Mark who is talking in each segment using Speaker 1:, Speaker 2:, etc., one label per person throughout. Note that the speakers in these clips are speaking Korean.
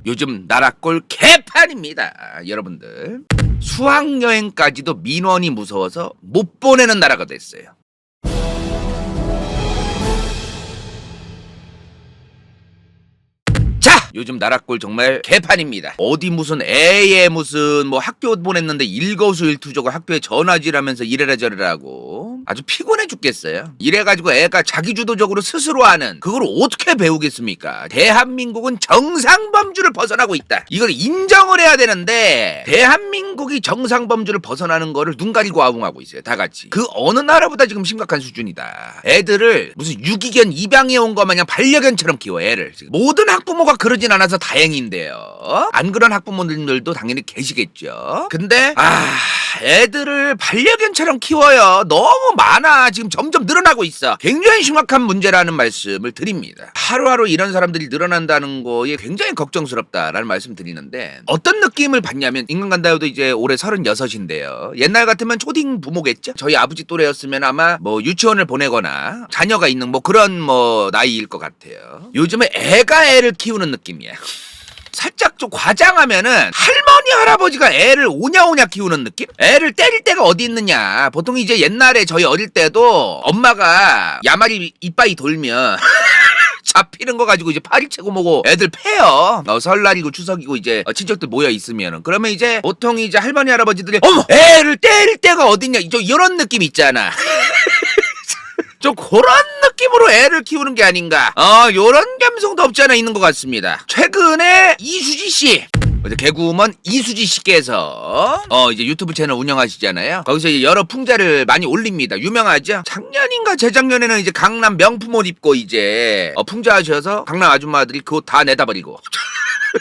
Speaker 1: 요즘 나라꼴 개판입니다. 여러분들 수학여행까지도 민원이 무서워서 못 보내는 나라가 됐어요. 자, 요즘 나라꼴 정말 개판입니다. 어디 무슨 애에 무슨 뭐 학교 보냈는데 일거수일투족을 학교에 전화질하면서 이래라 저래라 하고 아주 피곤해 죽겠어요. 이래가지고 애가 자기주도적으로 스스로 하는 그걸 어떻게 배우겠습니까? 대한민국은 정상범주를 벗어나고 있다. 이걸 인정을 해야 되는데 대한민국이 정상범주를 벗어나는 거를 눈 가리고 아웅하고 있어요. 다 같이. 그 어느 나라보다 지금 심각한 수준이다. 애들을 무슨 유기견 입양해 온 거 마냥 반려견처럼 키워 애를. 지금. 모든 학부모가 그러진 않아서 다행인데요. 안 그런 학부모들도 당연히 계시겠죠. 근데 애들을 반려견처럼 키워요. 너무 많아. 지금 점점 늘어나고 있어. 굉장히 심각한 문제라는 말씀을 드립니다. 하루하루 이런 사람들이 늘어난다는 거에 굉장히 걱정스럽다라는 말씀 드리는데 어떤 느낌을 받냐면 인간간다요도 이제 올해 36인데요. 옛날 같으면 초딩 부모겠죠? 저희 아버지 또래였으면 아마 뭐 유치원을 보내거나 자녀가 있는 뭐 그런 뭐 나이일 것 같아요. 요즘에 애가 애를 키우는 느낌이야. 살짝 좀 과장하면은 할머니 할아버지가 애를 오냐오냐 키우는 느낌? 애를 때릴 때가 어디 있느냐. 보통 이제 옛날에 저희 어릴 때도 엄마가 야말이 이빠이 돌면 잡히는 거 가지고 이제 파리채고 뭐고 애들 패요. 설날이고 추석이고 이제 친척들 모여 있으면은 그러면 이제 보통 이제 할머니 할아버지들이 어머 애를 때릴 때가 어딨냐 이런 느낌 있잖아. 좀 그런 느낌으로 애를 키우는 게 아닌가. 요런 감성도 없지 않아 있는 것 같습니다. 최근에 이수지 씨. 개그우먼 이수지 씨께서 이제 유튜브 채널 운영하시잖아요. 거기서 이제 여러 풍자를 많이 올립니다. 유명하죠? 작년인가 재작년에는 이제 강남 명품 옷 입고 이제 풍자하셔서 강남 아줌마들이 그 옷 다 내다버리고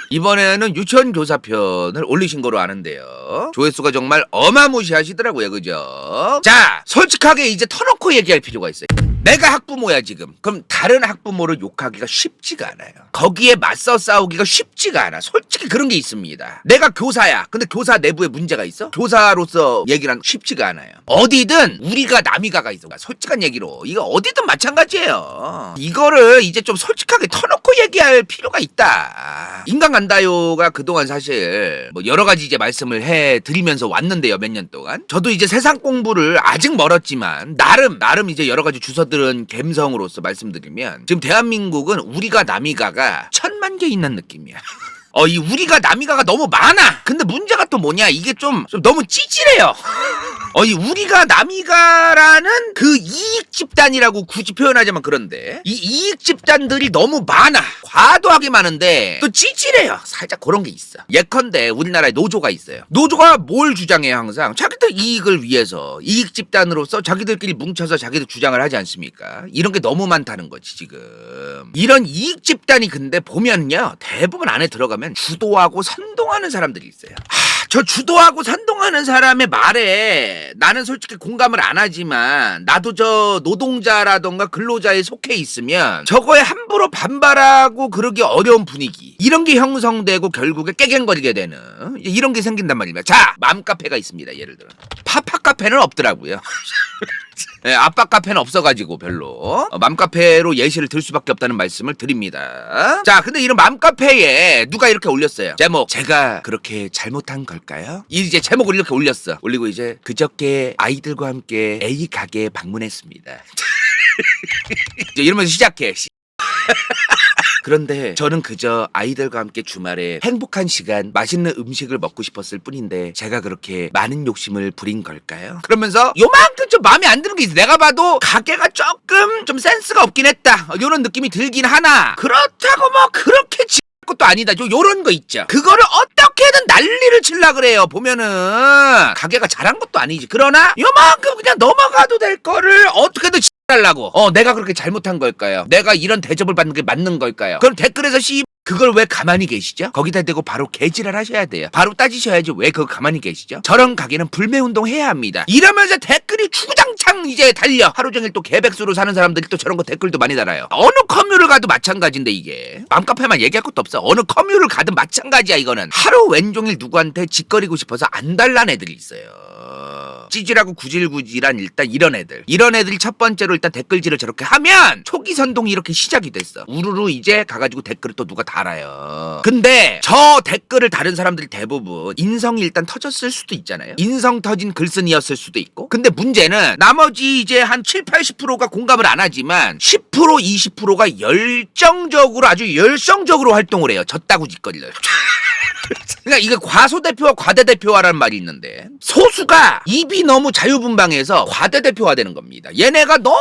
Speaker 1: 이번에는 유치원 교사 편을 올리신 거로 아는데요. 조회수가 정말 어마무시하시더라고요. 그죠? 자, 솔직하게 이제 터놓고 얘기할 필요가 있어요. 내가 학부모야 지금. 그럼 다른 학부모를 욕하기가 쉽지가 않아요. 거기에 맞서 싸우기가 쉽지가 않아. 솔직히 그런 게 있습니다. 내가 교사야. 근데 교사 내부에 문제가 있어? 교사로서 얘기란 쉽지가 않아요. 어디든 우리가 남이가가 있어. 솔직한 얘기로 이거 어디든 마찬가지예요. 이거를 이제 좀 솔직하게 터놓고 얘기할 필요가 있다. 인간간다요가 그동안 사실 뭐 여러 가지 이제 말씀을 해드리면서 왔는데요. 몇 년 동안 저도 이제 세상 공부를 아직 멀었지만 나름 이제 여러 가지 주워들은 감성으로서 말씀드리면 지금 대한민국은 우리가 남이가가 1000만 개 있는 느낌이야. 이 우리가 남이가가 너무 많아. 근데 문제가 또 뭐냐 이게 좀 너무 찌질해요. 이 우리가 남이가라는 그 이익 집단이라고 굳이 표현하자면 그런데 이 이익 집단들이 너무 많아. 과도하게 많은데 또 찌질해요. 살짝 그런 게 있어. 예컨대 우리나라에 노조가 있어요. 노조가 뭘 주장해요? 항상 자기들 이익을 위해서 이익 집단으로서 자기들끼리 뭉쳐서 자기들 주장을 하지 않습니까? 이런 게 너무 많다는 거지 지금. 이런 이익 집단이 근데 보면요 대부분 안에 들어가면 주도하고 선동하는 사람들이 있어요. 저 주도하고 선동하는 사람의 말에 나는 솔직히 공감을 안 하지만 나도 저 노동자라던가 근로자에 속해 있으면 저거에 함부로 반발하고 그러기 어려운 분위기 이런 게 형성되고 결국에 깨갱거리게 되는 이런 게 생긴단 말입니다. 자, 맘카페가 있습니다. 예를 들어 파파카페는 없더라고요. 네, 아빠 카페는 없어가지고 별로 맘카페로 예시를 들 수밖에 없다는 말씀을 드립니다. 자, 근데 이런 맘카페에 누가 이렇게 올렸어요. 제목 제가 그렇게 잘못한 걸까요? 이제 제목을 이렇게 올렸어. 올리고 이제 그저께 아이들과 함께 A 가게에 방문했습니다. 이제 이러면서 시작해. 그런데 저는 그저 아이들과 함께 주말에 행복한 시간 맛있는 음식을 먹고 싶었을 뿐인데 제가 그렇게 많은 욕심을 부린 걸까요? 그러면서 요만큼 좀 마음에 안 드는 게 있어. 내가 봐도 가게가 조금 좀 센스가 없긴 했다 요런 느낌이 들긴 하나 그렇다고 뭐 그렇게 것도 아니다. 요런 거 있죠. 그거를 어떻게든 난리를 칠라 그래요. 보면은 가게가 잘한 것도 아니지. 그러나 요만큼 그냥 넘어가도 될 거를 어떻게든 달라고. 내가 그렇게 잘못한 걸까요? 내가 이런 대접을 받는 게 맞는 걸까요? 그럼 댓글에서 그걸 왜 가만히 계시죠? 거기다 대고 바로 개지랄 하셔야 돼요. 바로 따지셔야지 왜 그거 가만히 계시죠? 저런 가게는 불매운동 해야 합니다. 이러면서 댓글이 주구장창 이제 달려. 하루 종일 또 개백수로 사는 사람들이 또 저런 거 댓글도 많이 달아요. 어느 커뮤를 가도 마찬가지인데 이게 맘카페만 얘기할 것도 없어. 어느 커뮤를 가든 마찬가지야 이거는. 하루 왼종일 누구한테 짓거리고 싶어서 안 달란 애들이 있어요. 찌질하고 구질구질한 일단 이런 애들이 첫 번째로 일단 댓글질을 저렇게 하면 초기 선동이 이렇게 시작이 됐어. 우르르 이제 가가지고 댓글을 또 누가 달아요. 근데 저 댓글을 다른 사람들이 대부분 인성이 일단 터졌을 수도 있잖아요. 인성 터진 글쓴이였을 수도 있고. 근데 문제는 나머지 이제 한 70-80%가 공감을 안 하지만 10% 20%가 열정적으로 아주 열성적으로 활동을 해요. 졌다고 짓거리를. 그러니까 이게 과소대표와 과대대표화라는 말이 있는데 소수가 입이 너무 자유분방해서 과대대표화되는 겁니다. 얘네가 너무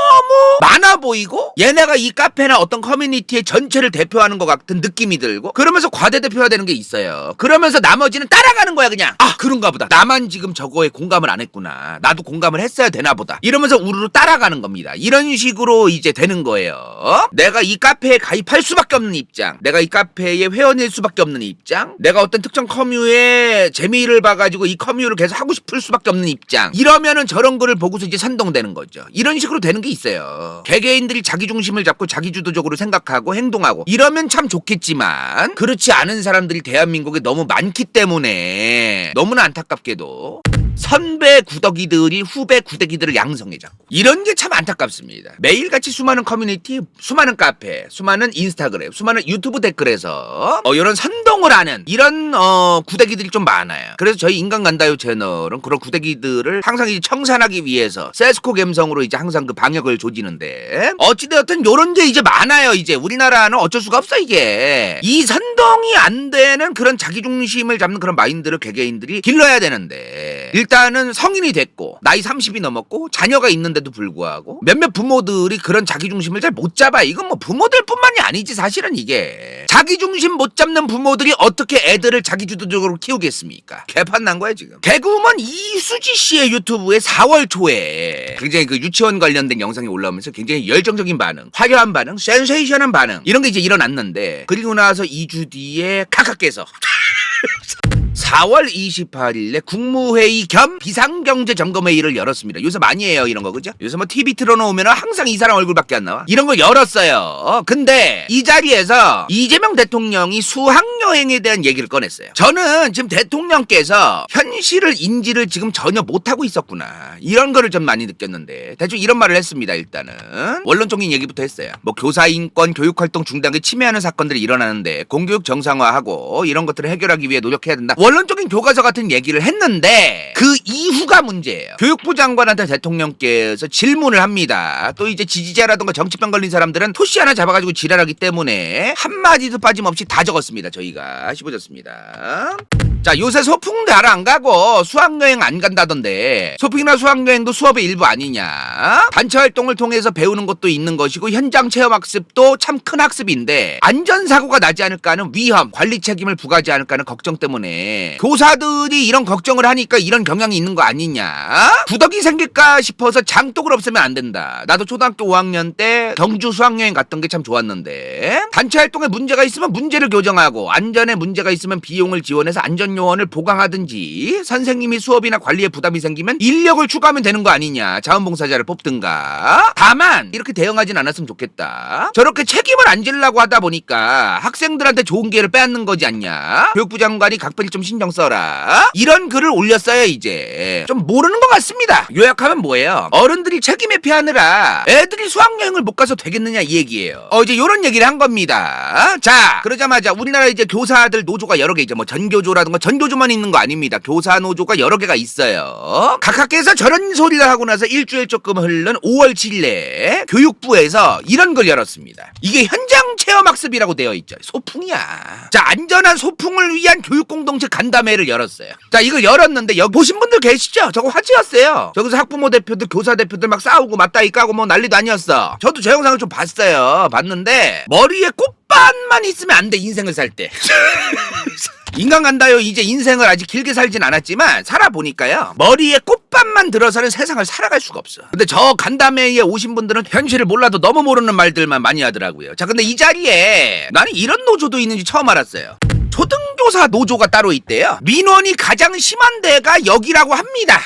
Speaker 1: 많아 보이고 얘네가 이 카페나 어떤 커뮤니티의 전체를 대표하는 것 같은 느낌이 들고 그러면서 과대대표화되는 게 있어요. 그러면서 나머지는 따라가는 거야 그냥. 아 그런가 보다. 나만 지금 저거에 공감을 안 했구나. 나도 공감을 했어야 되나 보다. 이러면서 우르르 따라가는 겁니다. 이런 식으로 이제 되는 거예요. 내가 이 카페에 가입할 수밖에 없는 입장, 내가 이 카페의 회원일 수밖에 없는 입장, 내가 어떤 특정 커뮤의 재미를 봐가지고 이 커뮤를 계속 하고 싶을 수밖에 없는 입장. 이러면은 저런 거를 보고서 이제 선동되는 거죠. 이런 식으로 되는 게 있어요. 개개인들이 자기 중심을 잡고 자기주도적으로 생각하고 행동하고 이러면 참 좋겠지만 그렇지 않은 사람들이 대한민국에 너무 많기 때문에 너무나 안타깝게도 선배 구더기들이 후배 구더기들을 양성해 잡고 이런 게 참 안타깝습니다. 매일같이 수많은 커뮤니티, 수많은 카페, 수많은 인스타그램, 수많은 유튜브 댓글에서 이런 선동을 하는 이런 구더기들이 좀 많아요. 그래서 저희 인간간다요 채널은 그런 구더기들을 항상 이제 청산하기 위해서 세스코 감성으로 이제 항상 그 방역을 조지는데 어찌되었든 요런 게 이제 많아요. 이제 우리나라는 어쩔 수가 없어. 이게 이 선동이 안 되는 그런 자기중심을 잡는 그런 마인드를 개개인들이 길러야 되는데 일단은 성인이 됐고 나이 30이 넘었고 자녀가 있는데도 불구하고 몇몇 부모들이 그런 자기중심을 잘 못 잡아. 이건 뭐 부모들뿐만이 아니지. 사실은 이게 자기중심 못 잡는 부모들이 어떻게 애들을 자기주도적으로 키우겠습니까? 개판 난 거야 지금. 개그우먼 이수지 씨의 유튜브에 4월 초에 굉장히 그 유치원 관련된 영상이 올라오면서 굉장히 열정적인 반응, 화려한 반응, 센세이션한 반응 이런 게 이제 일어났는데 그리고 나서 2주 뒤에 카카께서 4월 28일에 국무회의 겸 비상경제점검회의를 열었습니다. 요새 많이 해요 이런 거 그죠? 요새 뭐 TV 틀어놓으면 항상 이 사람 얼굴밖에 안 나와. 이런 걸 열었어요. 근데 이 자리에서 이재명 대통령이 수학여행에 대한 얘기를 꺼냈어요. 저는 지금 대통령께서 현실을 인지를 지금 전혀 못하고 있었구나. 이런 거를 좀 많이 느꼈는데 대충 이런 말을 했습니다. 일단은 원론적인 얘기부터 했어요. 뭐 교사인권 교육활동 중단을 침해하는 사건들이 일어나는데 공교육 정상화하고 이런 것들을 해결하기 위해 노력해야 된다. 원론적인 교과서 같은 얘기를 했는데 그 이후가 문제예요. 교육부 장관한테 대통령께서 질문을 합니다. 또 이제 지지자라든가 정치병 걸린 사람들은 토시 하나 잡아가지고 지랄하기 때문에 한마디도 빠짐없이 다 적었습니다. 저희가 씹어줬습니다. 자 요새 소풍 나라 안 가고 수학여행 안 간다던데 소풍이나 수학여행도 수업의 일부 아니냐. 단체 활동을 통해서 배우는 것도 있는 것이고 현장 체험학습도 참 큰 학습인데 안전사고가 나지 않을까 하는 위험 관리 책임을 부과하지 않을까 하는 걱정 때문에 교사들이 이런 걱정을 하니까 이런 경향이 있는 거 아니냐. 구덕이 생길까 싶어서 장독을 없애면 안 된다. 나도 초등학교 5학년 때 경주 수학여행 갔던 게 참 좋았는데 단체 활동에 문제가 있으면 문제를 교정하고 안전에 문제가 있으면 비용을 지원해서 안전 요원을 보강하든지 선생님이 수업이나 관리에 부담이 생기면 인력을 추가하면 되는 거 아니냐. 자원봉사자를 뽑든가. 다만 이렇게 대응하진 않았으면 좋겠다. 저렇게 책임을 안 지려고 하다 보니까 학생들한테 좋은 기회를 빼앗는 거지 않냐. 교육부 장관이 각별히 좀 신경 써라. 이런 글을 올렸어요. 이제 좀 모르는 것 같습니다. 요약하면 뭐예요? 어른들이 책임 회피하느라 애들이 수학여행을 못 가서 되겠느냐 이 얘기예요. 이제 요런 얘기를 한 겁니다. 자 그러자마자 우리나라 이제 교사들 노조가 여러 개 이제 뭐 전교조라든가 전교조만 있는 거 아닙니다. 교사 노조가 여러 개가 있어요. 각하께서 저런 소리를 하고 나서 일주일 조금 흐른 5월 7일에 교육부에서 이런 걸 열었습니다. 이게 현장 체험학습이라고 되어 있죠. 소풍이야. 자 안전한 소풍을 위한 교육공동체 간담회를 열었어요. 자 이걸 열었는데 여기 보신 분들 계시죠? 저거 화제였어요. 저기서 학부모 대표들 교사 대표들 막 싸우고 맞다이 까고 뭐 난리도 아니었어. 저도 저 영상을 좀 봤어요. 봤는데 머리에 꽃밭만 있으면 안 돼. 인생을 살 때. 인간 간다요. 이제 인생을 아직 길게 살진 않았지만 살아보니까요. 머리에 꽃밭만 들어서는 세상을 살아갈 수가 없어. 근데 저 간담회에 오신 분들은 현실을 몰라도 너무 모르는 말들만 많이 하더라고요. 자 근데 이 자리에 나는 이런 노조도 있는지 처음 알았어요. 초등교 초등교사 노조가 따로 있대요. 민원이 가장 심한 데가 여기라고 합니다.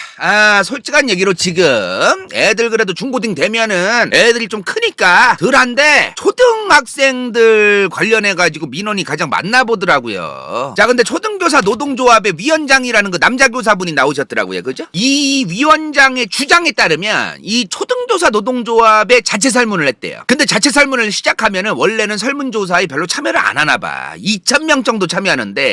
Speaker 1: 솔직한 얘기로 지금 애들 그래도 중고등 되면은 애들이 좀 크니까 덜한데 초등학생들 관련해가지고 민원이 가장 많나 보더라고요. 자, 근데 초등교사 노동조합의 위원장이라는 그 남자 교사분이 나오셨더라고요. 그죠? 이 위원장의 주장에 따르면 이 초등교사 노동조합에 자체 설문을 했대요. 근데 자체 설문을 시작하면은 원래는 설문조사에 별로 참여를 안 하나 봐. 2,000명 정도 참여하는데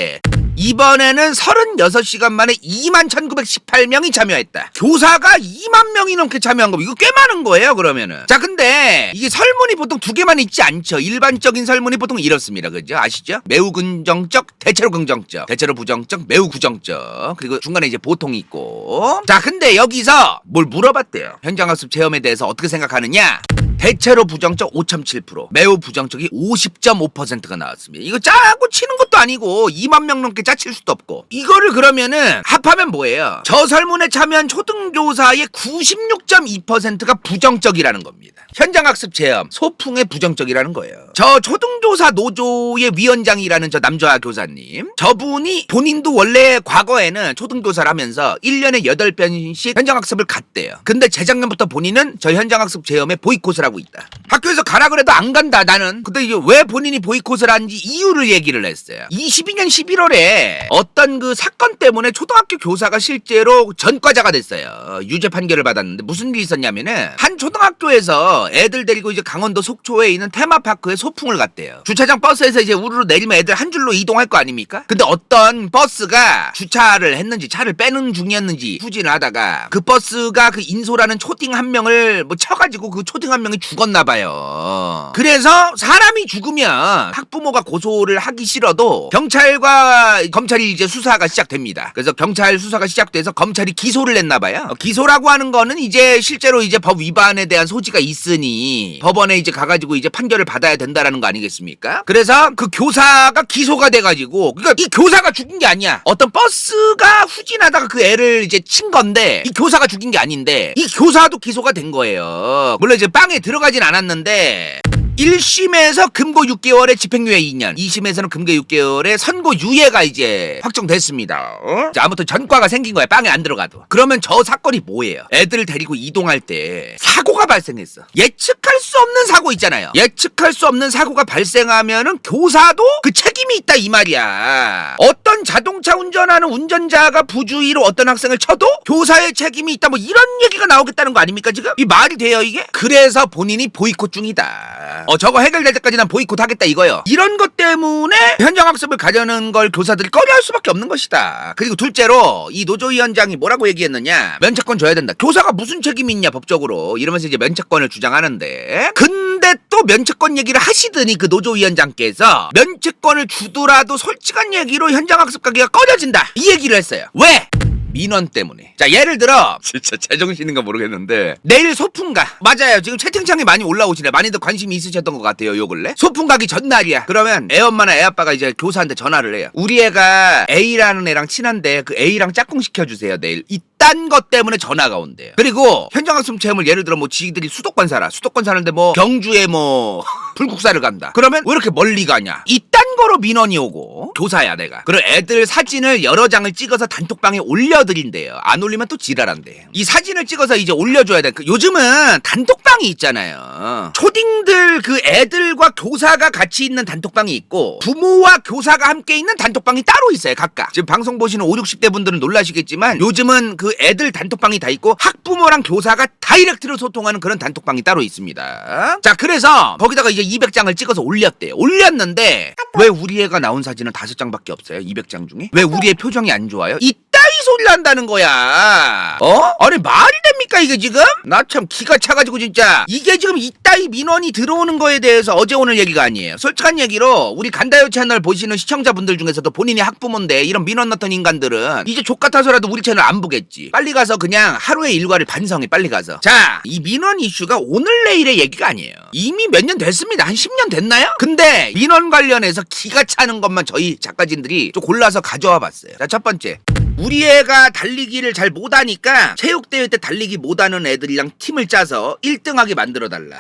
Speaker 1: 이번에는 36시간 만에 21,918명이 참여했다. 교사가 2만 명이 넘게 참여한 거, 이거 꽤 많은 거예요, 그러면은. 자, 근데 이게 설문이 보통 두 개만 있지 않죠. 일반적인 설문이 보통 이렇습니다. 그죠? 아시죠? 매우 긍정적, 대체로 긍정적, 대체로 부정적, 매우 부정적, 그리고 중간에 이제 보통이 있고. 자, 근데 여기서 뭘 물어봤대요. 현장학습 체험에 대해서 어떻게 생각하느냐? 대체로 부정적 5.7%, 매우 부정적이 50.5%가 나왔습니다. 이거 짜고 치는 것도 아니고 2만 명 넘게 짜칠 수도 없고. 이거를 그러면은 합하면 뭐예요? 저 설문에 참여한 초등교사의 96.2%가 부정적이라는 겁니다. 현장학습 체험, 소풍의 부정적이라는 거예요. 저 초등교사 노조의 위원장이라는 저 남자 교사님, 저분이 본인도 원래 과거에는 초등교사를 하면서 1년에 8번씩 현장학습을 갔대요. 근데 재작년부터 본인은 저 현장학습 체험에 보이콧을 하고 있다. 학교에서 가라 그래도 안 간다, 나는. 근데 이제 왜 본인이 보이콧을 한지 이유를 얘기를 했어요. 22년 11월에 어떤 그 사건 때문에 초등학교 교사가 실제로 전과자가 됐어요. 유죄 판결을 받았는데 무슨 일이 있었냐면은 한 초등학교에서 애들 데리고 이제 강원도 속초에 있는 테마파크에 소풍을 갔대요. 주차장 버스에서 이제 우르르 내리면 애들 한 줄로 이동할 거 아닙니까? 근데 어떤 버스가 주차를 했는지 차를 빼는 중이었는지 후진을 하다가 그 버스가 그 인소라는 초딩 한 명을 뭐 쳐가지고 그 초딩 한 명이 죽었나 봐요. 그래서 사람이 죽으면 학부모가 고소를 하기 싫어도 경찰과 검찰이 이제 수사가 시작됩니다. 그래서 경찰 수사가 시작돼서 검찰이 기소를 냈나 봐요. 기소라고 하는 거는 이제 실제로 이제 법 위반에 대한 소지가 있으니 법원에 이제 가가지고 이제 판결을 받아야 된다라는 거 아니겠습니까? 그래서 그 교사가 기소가 돼가지고, 그러니까 이 교사가 죽인 게 아니야. 어떤 버스가 후진하다가 그 애를 이제 친 건데 이 교사가 죽인 게 아닌데 이 교사도 기소가 된 거예요. 물론 이제 빵에 들어가진 않았는데 1심에서 금고 6개월에 집행유예 2년, 2심에서는 금고 6개월에 선고유예가 이제 확정됐습니다. 자, 아무튼 전과가 생긴 거야. 빵에 안 들어가도. 그러면 저 사건이 뭐예요? 애들을 데리고 이동할 때 사고가 발생했어. 예측할 수 없는 사고 있잖아요. 예측할 수 없는 사고가 발생하면은 교사도 그 책임이 있다 이 말이야. 어떤 자동차 운전하는 운전자가 부주의로 어떤 학생을 쳐도 교사의 책임이 있다, 뭐 이런 얘기가 나오겠다는 거 아닙니까 지금? 이 말이 돼요 이게? 그래서 본인이 보이콧 중이다. 저거 해결될 때까지 난 보이콧 하겠다 이거요. 이런 것 때문에 현장학습을 가려는 걸 교사들이 꺼려할 수밖에 없는 것이다. 그리고 둘째로 이 노조위원장이 뭐라고 얘기했느냐, 면책권 줘야 된다. 교사가 무슨 책임이 있냐 법적으로, 이러면서 이제 면책권을 주장하는데, 근데 또 면책권 얘기를 하시더니 그 노조위원장께서 면책권을 주더라도 솔직한 얘기로 현장학습 가기가 꺼려진다 이 얘기를 했어요. 왜? 민원 때문에. 자, 예를 들어 진짜 제정신인가 모르겠는데 내일 소풍 가. 맞아요. 지금 채팅창에 많이 올라오시네. 많이들 관심이 있으셨던 것 같아요. 요 근래 소풍 가기 전날이야. 그러면 애엄마나 애아빠가 이제 교사한테 전화를 해요. 우리 애가 A라는 애랑 친한데 그 A랑 짝꿍 시켜주세요 내일. 이딴 것 때문에 전화가 온대요. 그리고 현장학습 체험을 예를 들어 뭐 지들이 수도권 사는데 뭐 경주에 뭐 불국사를 간다. 그러면 왜 이렇게 멀리 가냐, 이딴 거로 민원이 오고, 교사야 내가. 그리고 애들 사진을 여러 장을 찍어서 단톡방에 올려드린대요. 안 올리면 또 지랄한대요. 이 사진을 찍어서 이제 올려줘야 돼. 요즘은 단톡방이 있잖아요. 초딩들 그 애들과 교사가 같이 있는 단톡방이 있고 부모와 교사가 함께 있는 단톡방이 따로 있어요. 각각. 지금 방송 보시는 5, 60대 분들은 놀라시겠지만 요즘은 그 애들 단톡방이 다 있고 학부모랑 교사가 다이렉트로 소통하는 그런 단톡방이 따로 있습니다. 자, 그래서 거기다가 이제 200장을 찍어서 올렸대요. 올렸는데 왜 우리 애가 나온 사진은 5장밖에 없어요? 200장 중에? 왜 우리 애 표정이 안 좋아요? 이따위 소리를 한다는 거야. 아니 말이 됩니까 이게 지금? 나 참 기가 차가지고 진짜. 이게 지금 이따위 민원이 들어오는 거에 대해서 어제 오늘 얘기가 아니에요. 솔직한 얘기로 우리 간다요 채널 보시는 시청자분들 중에서도 본인이 학부모인데 이런 민원 넣던 인간들은 이제 족같아서라도 우리 채널 안 보겠지. 빨리 가서 그냥 하루의 일과를 반성해. 빨리 가서. 자, 이 민원 이슈가 오늘 내일의 얘기가 아니에요. 이미 몇 년 됐습니다. 한 10년 됐나요? 근데 민원 관련해서 기가 차는 것만 저희 작가진들이 좀 골라서 가져와 봤어요. 자, 첫 번째, 우리 애가 달리기를 잘 못하니까 체육대회 때 달리기 못하는 애들이랑 팀을 짜서 1등하게 만들어달라.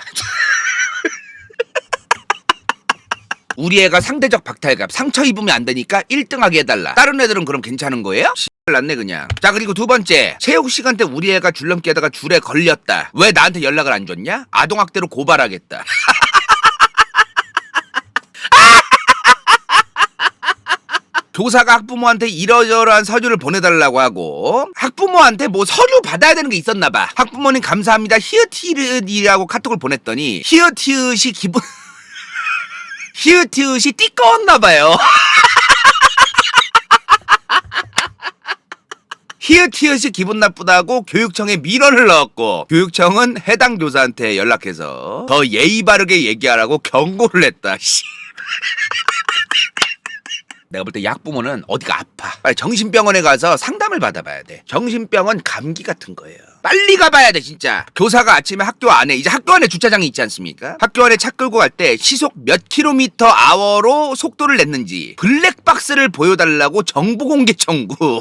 Speaker 1: 우리 애가 상대적 박탈감, 상처 입으면 안 되니까 1등하게 해달라. 다른 애들은 그럼 괜찮은 거예요? 났네 그냥. 자, 그리고 두 번째, 체육 시간 때 우리 애가 줄넘기 하다가 줄에 걸렸다. 왜 나한테 연락을 안 줬냐? 아동학대로 고발하겠다. 교사가 학부모한테 이러저러한 서류를 보내달라고 하고, 학부모한테 뭐 서류 받아야 되는 게 있었나봐. 학부모님 감사합니다 히읗히읗이라고 카톡을 보냈더니 히읗히읗이 기분 히읗히읗이 띠꺼웠나봐요. 히읗히읗이 기분 나쁘다고 교육청에 민원을 넣었고, 교육청은 해당 교사한테 연락해서 더 예의 바르게 얘기하라고 경고를 했다. 내가 볼 때 약부모는 어디가 아파. 빨리 정신병원에 가서 상담을 받아봐야 돼. 정신병원 감기 같은 거예요. 빨리 가봐야 돼 진짜. 교사가 아침에 학교 안에, 이제 학교 안에 주차장이 있지 않습니까? 학교 안에 차 끌고 갈 때 시속 몇 킬로미터 아워로 속도를 냈는지 블랙박스를 보여달라고 정보 공개 청구.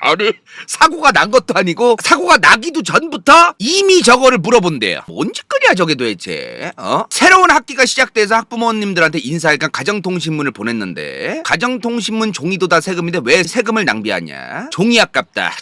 Speaker 1: 아니, 사고가 난 것도 아니고 사고가 나기도 전부터 이미 저거를 물어본대요. 뭔 짓거리야 저게 도대체. 새로운 학기가 시작돼서 학부모님들한테 인사할까 가정통신문을 보냈는데, 가정통신문 종이도 다 세금인데 왜 세금을 낭비하냐. 종이 아깝다.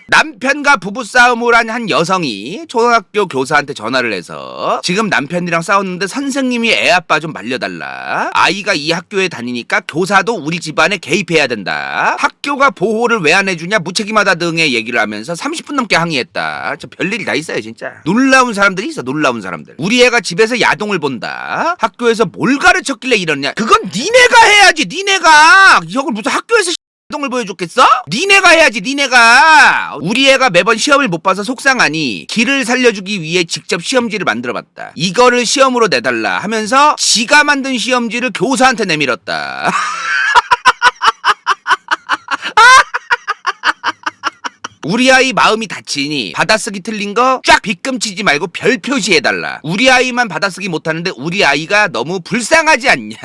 Speaker 1: 남편과 부부싸움을 한 여성이 초등학교 교사한테 전화를 해서 지금 남편이랑 싸웠는데 선생님이 애 아빠 좀 말려달라. 아이가 이 학교에 다니니까 교사도 우리 집안에 개입해야 된다. 학교가 보호를 왜 안 해주냐 무책임하다 등의 얘기를 하면서 30분 넘게 항의했다. 저 별일이 다 있어요 진짜. 놀라운 사람들이 있어. 놀라운 사람들. 우리 애가 집에서 야동을 본다. 학교에서 뭘 가르쳤길래 이러냐. 그건 니네가 해야지. 니네가 이걸 무슨 학교에서 동을 보여줬겠어? 니네가 해야지. 니네가. 우리 애가 매번 시험을 못 봐서 속상하니 길을 살려주기 위해 직접 시험지를 만들어봤다. 이거를 시험으로 내달라 하면서 지가 만든 시험지를 교사한테 내밀었다. 우리 아이 마음이 다치니 받아쓰기 틀린 거 쫙 빗금치지 말고 별 표시해달라. 우리 아이만 받아쓰기 못하는데 우리 아이가 너무 불쌍하지 않냐.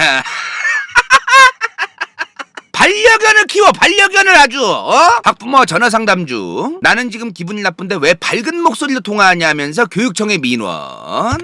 Speaker 1: 반려견을 키워. 반려견을 아주. 학부모 전화 상담 중 나는 지금 기분이 나쁜데 왜 밝은 목소리로 통화하냐 하면서 교육청에 민원.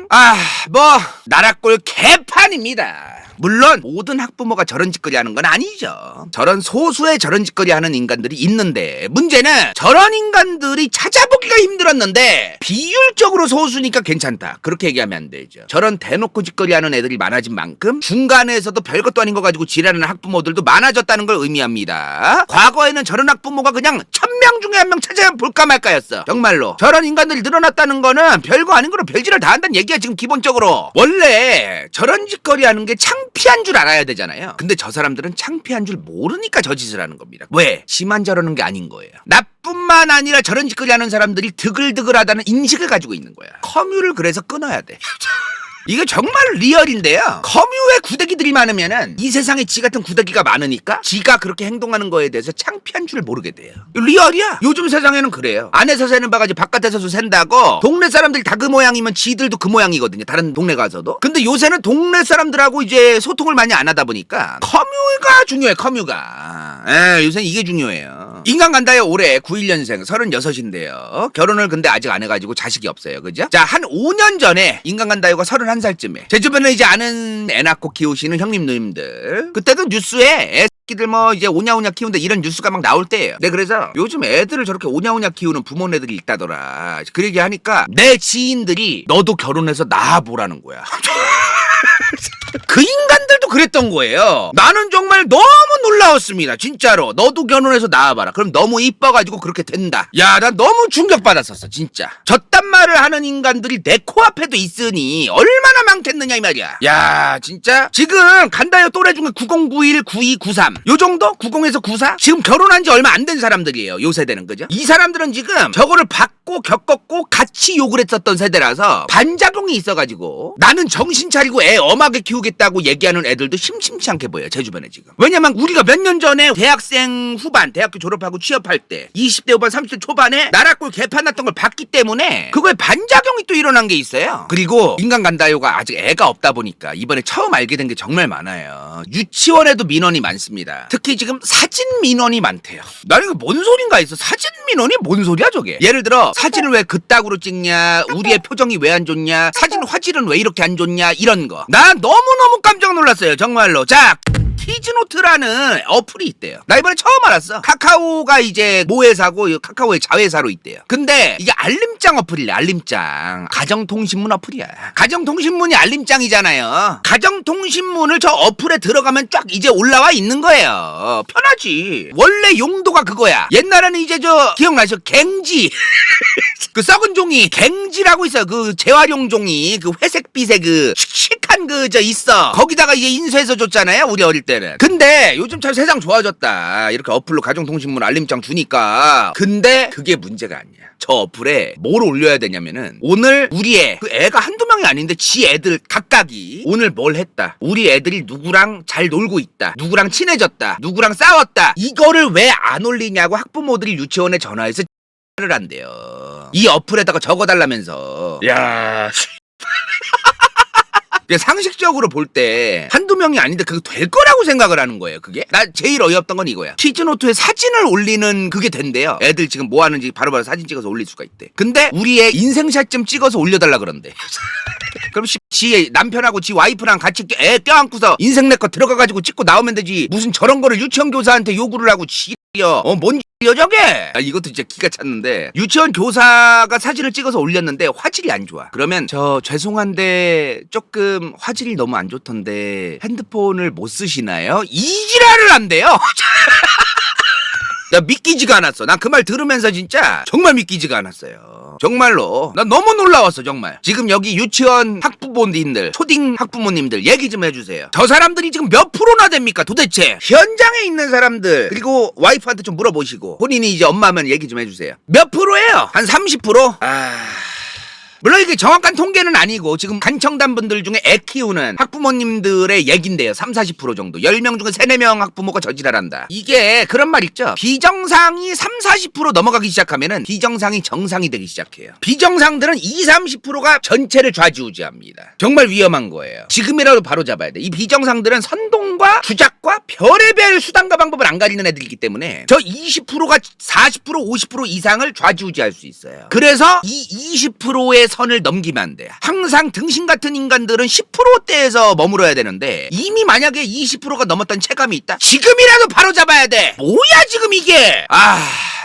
Speaker 1: 나라꼴 개판입니다. 물론 모든 학부모가 저런 짓거리 하는 건 아니죠. 저런 소수의 저런 짓거리 하는 인간들이 있는데, 문제는 저런 인간들이 찾아보기가 힘들었는데 비율적으로 소수니까 괜찮다 그렇게 얘기하면 안 되죠. 저런 대놓고 짓거리 하는 애들이 많아진 만큼 중간에서도 별것도 아닌 거 가지고 지랄하는 학부모들도 많아졌다는 걸 의미합니다. 과거에는 저런 학부모가 그냥 1000명 중에 한 명 찾아볼까 말까였어. 정말로 저런 인간들이 늘어났다는 거는 별거 아닌 거로 별짓을 다 한다는 얘기야. 지금 기본적으로 원래 저런 짓거리 하는 게 창피한 줄 알아야 되잖아요. 근데 저 사람들은 창피한 줄 모르니까 저 짓을 하는 겁니다. 왜? 지만 저러는 게 아닌 거예요. 나뿐만 아니라 저런 짓거리 하는 사람들이 드글드글하다는 인식을 가지고 있는 거야. 커뮤를 그래서 끊어야 돼. 이게 정말 리얼인데요. 커뮤에 구더기들이 많으면은 이 세상에 지 같은 구더기가 많으니까 지가 그렇게 행동하는 거에 대해서 창피한 줄 모르게 돼요. 리얼이야. 요즘 세상에는 그래요. 안에서 새는 바가지 바깥에서도 샌다고. 동네 사람들이 다 그 모양이면 지들도 그 모양이거든요. 다른 동네 가서도. 근데 요새는 동네 사람들하고 이제 소통을 많이 안 하다 보니까 커뮤가 중요해. 커뮤가. 요새는 이게 중요해요. 인간 간다요. 올해 91년생 36인데요. 결혼을 근데 아직 안 해가지고 자식이 없어요. 그죠? 자, 한 5년 전에 인간 간다요가 31살쯤에 제 주변에 이제 아는 애 낳고 키우시는 형님 누님들, 그때도 뉴스에 애끼들 뭐 이제 오냐오냐 키운다 이런 뉴스가 막 나올 때예요. 네, 그래서 요즘 애들을 저렇게 오냐오냐 키우는 부모네들이 있다더라. 그 얘기 하니까 내 지인들이 너도 결혼해서 낳아보라는 거야. 그 인간들도 그랬던 거예요. 나는 정말 너무 놀라웠습니다. 진짜로. 너도 결혼해서 낳아봐라. 그럼 너무 이뻐가지고 그렇게 된다. 야, 난 너무 충격받았었어 진짜. 저딴 말을 하는 인간들이 내 코앞에도 있으니 얼마나 많겠느냐 이 말이야. 야, 진짜 지금 간다요 또래 중에 9091, 9293 요 정도? 90에서 94? 지금 결혼한 지 얼마 안 된 사람들이에요. 요 세대는. 그죠? 이 사람들은 지금 저거를 받고 겪었고 같이 욕을 했었던 세대라서 반작용이 있어가지고 나는 정신 차리고 애 엄하게 키우겠다고 얘기하는 애들도 심심치 않게 보여요. 제 주변에 지금. 왜냐면 우리가 몇 년 전에 대학생 후반, 대학교 졸업하고 취업할 때 20대 후반 30대 초반에 나라꼴 개판 났던 걸 봤기 때문에 그거에 반작용이 또 일어난 게 있어요. 그리고 인간 간다요가 아직 애가 없다 보니까 이번에 처음 알게 된 게 정말 많아요. 유치원에도 민원이 많습니다. 특히 지금 사진 민원이 많대요. 나는 이거 뭔 소린가 했어. 사진 민원이 뭔 소리야 저게. 예를 들어 사진을 왜 그따구로 찍냐, 우리의 표정이 왜 안 좋냐, 사진 화질은 왜 이렇게 안 좋냐, 이런 거. 난 너무너무 깜짝 놀랐어요, 정말로. 자, 키즈노트라는 어플이 있대요. 나 이번에 처음 알았어. 카카오가 이제 모회사고 카카오의 자회사로 있대요. 근데 이게 알림장 어플이래. 알림장. 가정통신문 어플이야. 가정통신문이 알림장이잖아요. 가정통신문을 저 어플에 들어가면 쫙 이제 올라와 있는 거예요. 편하지. 원래 용도가 그거야. 옛날에는 이제 저 기억나시죠? 갱지. 그 썩은 종이 갱지라고 있어요. 그 재활용 종이, 그 회색빛의 그 칙칙한 그 저 있어. 거기다가 이제 인쇄해서 줬잖아요, 우리 어릴 때는. 근데 요즘 참 세상 좋아졌다. 이렇게 어플로 가정통신문 알림장 주니까. 근데 그게 문제가 아니야. 저 어플에 뭘 올려야 되냐면은, 오늘 우리의 그 애가 한두 명이 아닌데 지 애들 각각이 오늘 뭘 했다, 우리 애들이 누구랑 잘 놀고 있다, 누구랑 친해졌다, 누구랑 싸웠다, 이거를 왜 안 올리냐고 학부모들이 유치원에 전화해서 를 한대요. 이 어플에다가 적어달라면서. 야, 상식적으로 볼 때 한두 명이 아닌데 그거 될 거라고 생각을 하는 거예요. 그게 나 제일 어이없던 건 이거야. 키즈노트에 사진을 올리는 그게 된대요. 애들 지금 뭐 하는지 바로바로 사진 찍어서 올릴 수가 있대. 근데 우리의 인생샷 좀 찍어서 올려달라 그런대. 그럼 지 남편하고 지 와이프랑 같이 애 껴안고서 인생 내 거 들어가가지고 찍고 나오면 되지. 무슨 저런 거를 유치원 교사한테 요구를 하고 뭔 저게? 이것도 진짜 기가 찼는데, 유치원 교사가 사진을 찍어서 올렸는데 화질이 안 좋아. 그러면 저 죄송한데 조금 화질이 너무 안 좋던데 핸드폰을 못 쓰시나요? 이 지랄을 한대요. 나 믿기지가 않았어. 난 그 말 들으면서 진짜 정말 믿기지가 않았어요. 정말로 난 너무 놀라웠어 정말. 지금 여기 유치원 학부모님들, 초딩 학부모님들 얘기 좀 해주세요. 저 사람들이 지금 몇 프로나 됩니까 도대체? 현장에 있는 사람들, 그리고 와이프한테 좀 물어보시고, 본인이 이제 엄마면 얘기 좀 해주세요. 몇 프로예요? 한 30%? 물론 이게 정확한 통계는 아니고 지금 간청단 분들 중에 애 키우는 학부모님들의 얘긴데요. 30-40% 정도. 10명 중에 3-4명 학부모가 저지랄한다. 이게 그런 말 있죠. 비정상이 30-40% 넘어가기 시작하면은 비정상이 정상이 되기 시작해요. 비정상들은 20-30%가 전체를 좌지우지합니다. 정말 위험한 거예요. 지금이라도 바로 잡아야 돼. 이 비정상들은 선동과 주작과 별의별 수단과 방법을 안 가리는 애들이기 때문에 저 20%가 40% 50% 이상을 좌지우지할 수 있어요. 그래서 이 20%의 선을 넘기면 안 돼. 항상 등신 같은 인간들은 10%대에서 머물러야 되는데, 이미 만약에 20%가 넘었던 체감이 있다? 지금이라도 바로 잡아야 돼. 뭐야 지금 이게.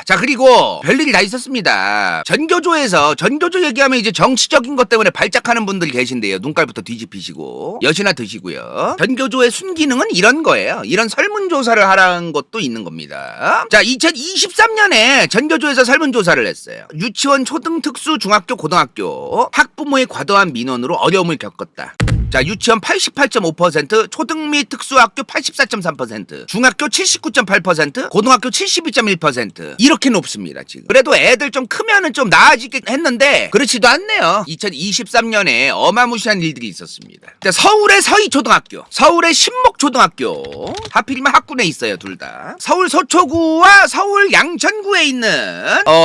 Speaker 1: 자, 그리고 별일이 다 있었습니다. 전교조에서, 전교조 얘기하면 이제 정치적인 것 때문에 발작하는 분들이 계신데요. 눈깔부터 뒤집히시고 여시나 드시고요. 전교조의 순기능은 이런 거예요. 이런 설문조사를 하라는 것도 있는 겁니다. 자, 2023년에 전교조에서 설문조사를 했어요. 유치원, 초등, 특수, 중학교, 고등학교 학부모의 과도한 민원으로 어려움을 겪었다. 자, 유치원 88.5%, 초등 및 특수학교 84.3%, 중학교 79.8%, 고등학교 72.1%. 이렇게 높습니다, 지금. 그래도 애들 좀 크면은 좀 나아지긴 했는데 그렇지도 않네요. 2023년에 어마무시한 일들이 있었습니다. 자, 서울의 서희초등학교, 서울의 신목초등학교, 하필이면 학군에 있어요, 둘 다. 서울 서초구와 서울 양천구에 있는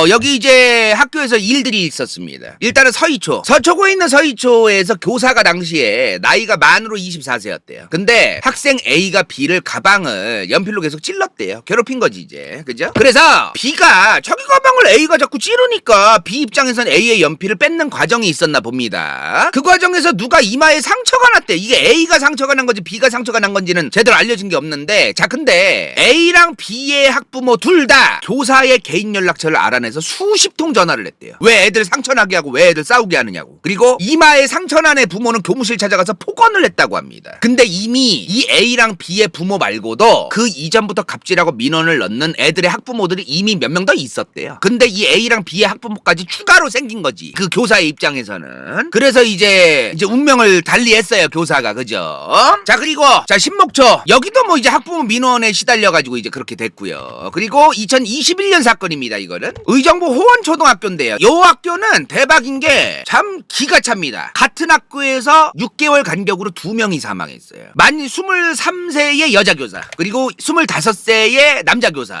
Speaker 1: 여기 이제 학교에서 일들이 있었습니다. 일단은 서초구에 있는 서희초에서 교사가 당시에 나이가 만으로 24세였대요. 근데 학생 A가 B를 가방을 연필로 계속 찔렀대요. 괴롭힌 거지 이제. 그죠? 그래서 B가 자기 가방을 A가 자꾸 찌르니까 B 입장에선 A의 연필을 뺏는 과정이 있었나 봅니다. 그 과정에서 누가 이마에 상처가 났대. 이게 A가 상처가 난 건지 B가 상처가 난 건지는 제대로 알려진 게 없는데, 자, 근데 A랑 B의 학부모 둘 다 교사의 개인 연락처를 알아내서 수십 통 전화를 했대요. 왜 애들 상처나게 하고 왜 애들 싸우게 하느냐고. 그리고 이마에 상처난 애 부모는 교무실 찾아가서 폭언을 했다고 합니다. 근데 이미 이 A랑 B의 부모 말고도 그 이전부터 갑질하고 민원을 넣는 애들의 학부모들이 이미 몇 명 더 있었대요. 근데 이 A랑 B의 학부모까지 추가로 생긴 거지, 그 교사의 입장에서는. 그래서 이제 운명을 달리했어요, 교사가. 그죠? 자, 그리고 자, 신목초 여기도 뭐 이제 학부모 민원에 시달려가지고 이제 그렇게 됐고요. 그리고 2021년 사건입니다. 이거는 의정부 호원초등학교인데요. 요 학교는 대박인 게 참 기가 찹니다. 같은 학교에서 6개월 간격으로 2명이 사망했어요. 만 23세의 여자 교사, 그리고 25세의 남자 교사.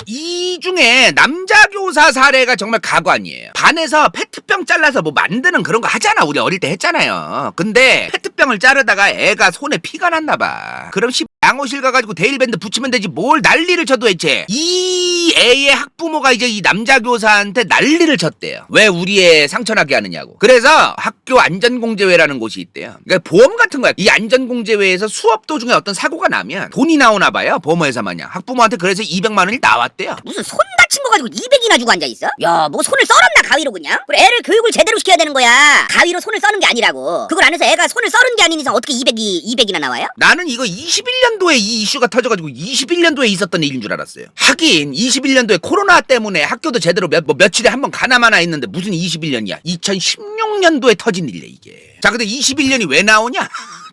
Speaker 1: 이 중에 남자 교사 사례가 정말 가관이에요. 반에서 페트병 잘라서 뭐 만드는 그런 거 하잖아. 우리 어릴 때 했잖아요. 근데 페트병을 자르다가 애가 손에 피가 났나 봐. 그럼 양호실 가가지고 데일밴드 붙이면 되지 뭘 난리를 쳐도 해체. 이 애의 학부모가 이제 이 남자 교사한테 난리를 쳤대요. 왜 우리 애 상처나게 하느냐고. 그래서 학교 안전공제회라는 곳이 있대요. 그러니까 보험 같은 거야. 이 안전공제회에서 수업 도중에 어떤 사고가 나면 돈이 나오나 봐요. 보험회사 마냥. 학부모한테 그래서 200만 원이 나왔대요.
Speaker 2: 무슨 손 다친 거 가지고 200이나 주고 앉아있어? 야, 뭐 손을 썰었나 가위로 그냥? 그래, 애를 교육을 제대로 시켜야 되는 거야. 가위로 손을 써는 게 아니라고. 그걸 안 해서 애가 손을 썰은 게 아닌 이상 어떻게 200이나 나와요?
Speaker 1: 나는 이거 21년도에 이 이슈가 터져가지고 21년도에 있었던 일인 줄 알았어요. 하긴 21년도에 코로나 때문에 학교도 제대로 며칠에 한 번 가나마나 했는데 무슨 21년이야. 2016년도에 터진 일이야 이게. 자, 근데 21년이 왜 나오냐?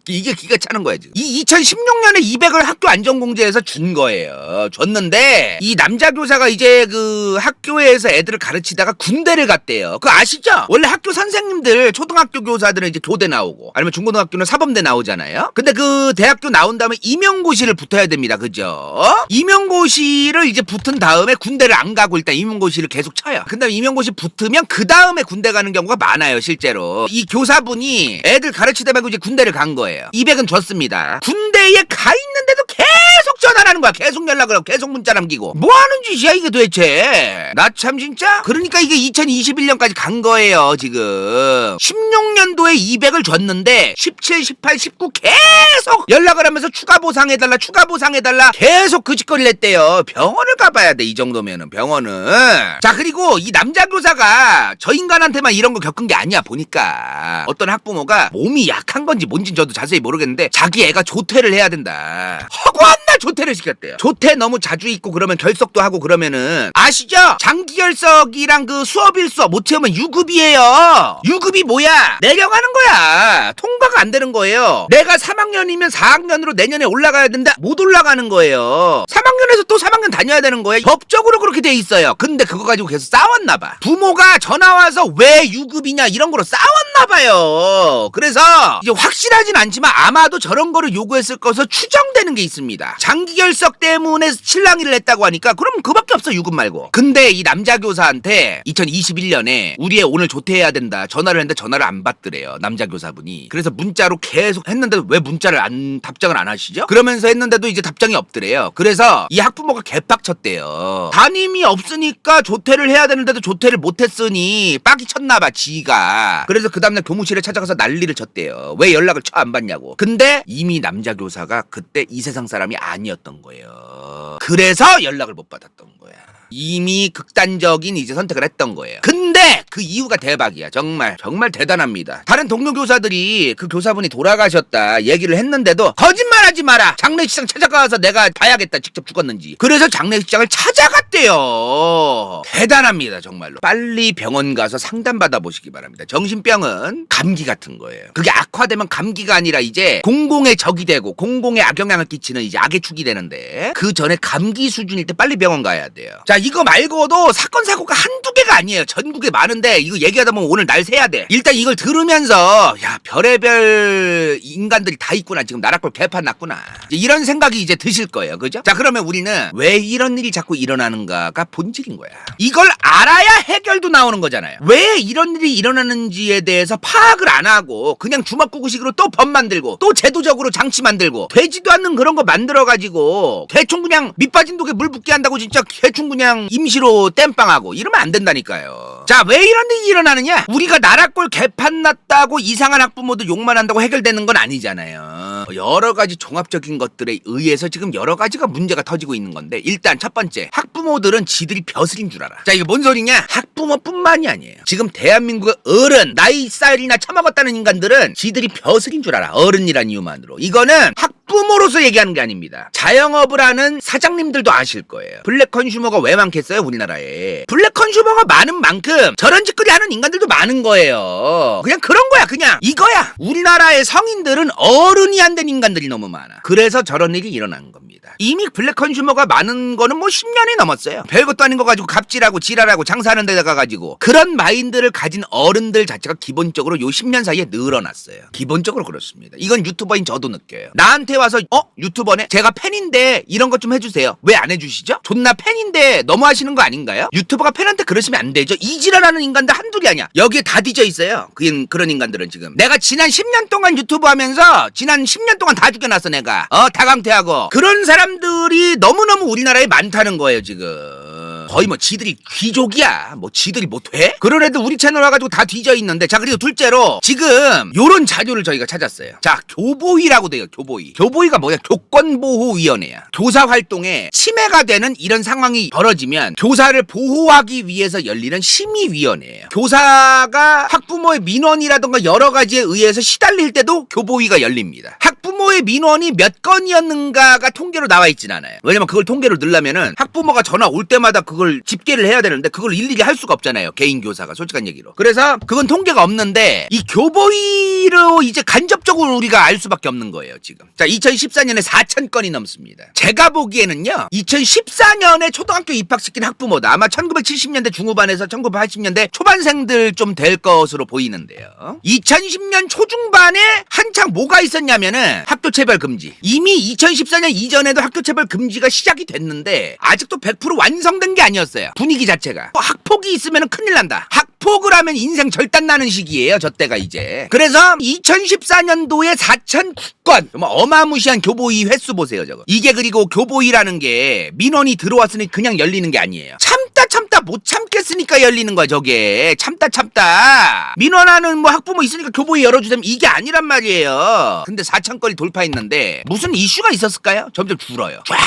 Speaker 1: 이게 기가 차는 거야 지금. 이 2016년에 200을 학교 안전공제에서 준 거예요. 줬는데 이 남자 교사가 이제 그 학교에서 애들을 가르치다가 군대를 갔대요. 그거 아시죠? 원래 학교 선생님들 초등학교 교사들은 이제 교대 나오고 아니면 중고등학교는 사범대 나오잖아요. 근데 그 대학교 나온 다음에 임용고시를 붙어야 됩니다. 그죠? 임용고시를 이제 붙은 다음에 군대를 안 가고 일단 임용고시를 계속 쳐요. 근데 임용고시 붙으면 그 다음에 군대 가는 경우가 많아요. 실제로 이 교사분이 애들 가르치다 말고 이제 군대를 간 거예요. 200은 줬습니다. 군대에 가 있는데도 계속 전화를 하는 거야. 계속 연락을 하고 계속 문자 남기고. 뭐 하는 짓이야 이게 도대체. 나 참 진짜. 그러니까 이게 2021년까지 간 거예요 지금. 16년도에 200을 줬는데 17, 18, 19 계속 연락을 하면서 추가 보상해달라 추가 보상해달라 계속 그 짓거리를 했대요. 병원을 가봐야 돼 이 정도면은. 병원은. 자, 그리고 이 남자 교사가 저 인간한테만 이런 거 겪은 게 아니야. 보니까 어떤 학부모가 몸이 약한 건지 뭔지 저도 자세히 모르겠는데 자기 애가 조퇴를 해야 된다. 허구한 날 조퇴를 시켰대요. 조퇴 너무 자주 있고 그러면 결석도 하고 그러면은 아시죠? 장기결석이랑 그 수업일수 못 채우면 유급이에요. 유급이 뭐야? 내려가는 거야. 통과가 안 되는 거예요. 내가 3학년이면 4학년으로 내년에 올라가야 된다. 못 올라가는 거예요. 3학년에서 또 3학년 다녀야 되는 거예요. 법적으로 그렇게 돼 있어요. 근데 그거 가지고 계속 싸웠나 봐. 부모가 전화와서 왜 유급이냐 이런 거로 싸웠나 봐요. 그래서 이제 확실하진 않지만 아마도 저런 거를 요구했을 것으로 추정되는 게 있습니다. 장기결석 때문에 실랑이를 했다고 하니까 그럼 그밖에 없어 유급 말고. 근데 이 남자 교사한테 2021년에 우리 애 오늘 조퇴해야 된다 전화를 했는데 전화를 안 받더래요. 남자 교사분이. 그래서 문자로 계속 했는데도 왜 문자를 답장을 안 하시죠? 그러면서 했는데도 이제 답장이 없더래요. 그래서 이 학부모가 개빡쳤대요. 담임이 없으니까 조퇴를 해야 되는데도 조퇴를 못했으니 빡이 쳤나봐 지가. 그래서 그 다음날 교무실에 찾아가서 난리를 쳤대요. 왜 연락을 안 받냐고. 근데 이미 남자 교사가 그때 이 세상 사람이 아니었던 거예요. 그래서 연락을 못 받았던 거야. 이미 극단적인 이제 선택을 했던 거예요. 근데 그 이유가 대박이야. 정말 대단합니다. 다른 동료 교사들이 그 교사분이 돌아가셨다 얘기를 했는데도 거짓말하지 마라. 장례식장 찾아가서 내가 봐야겠다. 직접 죽었는지. 그래서 장례식장을 찾아갔대요. 대단합니다. 정말로. 빨리 병원 가서 상담받아 보시기 바랍니다. 정신병은 감기 같은 거예요. 그게 악화되면 감기가 아니라 이제 공공의 적이 되고 공공의 악영향을 끼치는 이제 악의 축이 되는데 그 전에 감기 수준일 때 빨리 병원 가야 돼요. 자, 이거 말고도 사건 사고가 한두 개가 아니에요. 전국에 많은데 이거 얘기하다 보면 오늘 날 새야 돼. 일단 이걸 들으면서 야, 별의별 인간들이 다 있구나. 지금 나라꼴 개판 났구나. 이런 생각이 이제 드실 거예요. 그죠? 자, 그러면 우리는 왜 이런 일이 자꾸 일어나는가가 본질인 거야. 이걸 알아야 해결도 나오는 거잖아요. 왜 이런 일이 일어나는지에 대해서 파악을 안 하고 그냥 주먹구구식으로 또 법 만들고 또 제도적으로 장치 만들고 되지도 않는 그런 거 만들어가지고 대충 그냥 밑빠진 독에 물 붓게 한다고 진짜 대충 그냥 임시로 땜빵하고 이러면 안 된다니까요. 자, 왜 이런 일이 일어나느냐? 우리가 나라꼴 개판 났다고 이상한 학부모도 욕만 한다고 해결되는 건 아니잖아요. 여러 가지 종합적인 것들에 의해서 지금 여러 가지가 문제가 터지고 있는 건데 일단 첫 번째, 학부모들은 지들이 벼슬인 줄 알아. 자, 이게 뭔 소리냐? 학부모뿐만이 아니에요. 지금 대한민국의 어른, 나이 쌀이나 처먹었다는 인간들은 지들이 벼슬인 줄 알아. 어른이란 이유만으로. 이거는 학부모로서 얘기하는 게 아닙니다. 자영업을 하는 사장님들도 아실 거예요. 블랙 컨슈머가 왜 많겠어요? 우리나라에. 블랙 컨슈머가 많은 만큼 저런 짓거리 하는 인간들도 많은 거예요. 그냥 그런 거야. 그냥 이거야. 우리나라의 성인들은 어른이 안 된 인간들이 너무 많아. 그래서 저런 일이 일어나는 겁니다. 이미 블랙 컨슈머가 많은 거는 뭐 10년이 넘었어요. 별것도 아닌 거 가지고 갑질하고 지랄하고 장사하는 데다가 가지고 그런 마인드를 가진 어른들 자체가 기본적으로 요 10년 사이에 늘어났어요. 기본적으로 그렇습니다. 이건 유튜버인 저도 느껴요. 나한테 와서 유튜버네? 제가 팬인데 이런 것 좀 해주세요. 왜 안 해주시죠? 존나 팬인데 너무 하시는 거 아닌가요? 유튜버가 팬한테 그러시면 안 되죠. 이지랄하는 인간들 한둘이 아니야. 여기에 다 뒤져 있어요. 그런 인간들은 지금. 내가 지난 10년 동안 유튜브 하면서 지난 10년 동안 다 죽여놨어 내가. 다 강퇴하고. 그런 사람들이 너무너무 우리나라에 많다는 거예요 지금. 거의 뭐 지들이 귀족이야. 뭐 지들이 뭐 돼? 그런 애들 우리 채널 와가지고 다 뒤져 있는데. 자, 그리고 둘째로 지금 요런 자료를 저희가 찾았어요. 자, 교보위라고 돼요. 교보위. 교보위가 뭐야? 교권보호위원회야. 교사 활동에 침해가 되는 이런 상황이 벌어지면 교사를 보호하기 위해서 열리는 심의위원회예요. 교사가 학부모의 민원이라던가 여러 가지에 의해서 시달릴 때도 교보위가 열립니다. 학부모의 민원이 몇 건이었는가가 통계로 나와 있진 않아요. 왜냐면 그걸 통계로 넣으려면은 학부모가 전화 올 때마다 그걸 집계를 해야 되는데 그걸 일일이 할 수가 없잖아요. 개인 교사가 솔직한 얘기로. 그래서 그건 통계가 없는데 이 교보위로 이제 간접적으로 우리가 알 수밖에 없는 거예요 지금. 자, 2014년에 4,000건이 넘습니다. 제가 보기에는요 2014년에 초등학교 입학시킨 학부모다. 아마 1970년대 중후반에서 1980년대 초반생들 좀 될 것으로 보이는데요. 2010년 초중반에 한창 뭐가 있었냐면은 학교 체벌 금지. 이미 2014년 이전에도 학교 체벌 금지가 시작이 됐는데 아직도 100% 완성된 게 아니었어요. 분위기 자체가. 학폭이 있으면 큰일 난다. 학폭을 하면 인생 절단 나는 시기예요. 저 때가 이제. 그래서 2014년도에 4,009건. 정말 어마무시한 교보위 횟수 보세요 저거. 이게 그리고 교보위라는 게 민원이 들어왔으니 그냥 열리는 게 아니에요. 참다 못 참겠으니까 열리는 거야 저게. 참다 민원하는 뭐 학부모 있으니까 교보위 열어주세요 이게 아니란 말이에요. 근데 4,000건이 돌파했는데 무슨 이슈가 있었을까요? 점점 줄어요. 쫙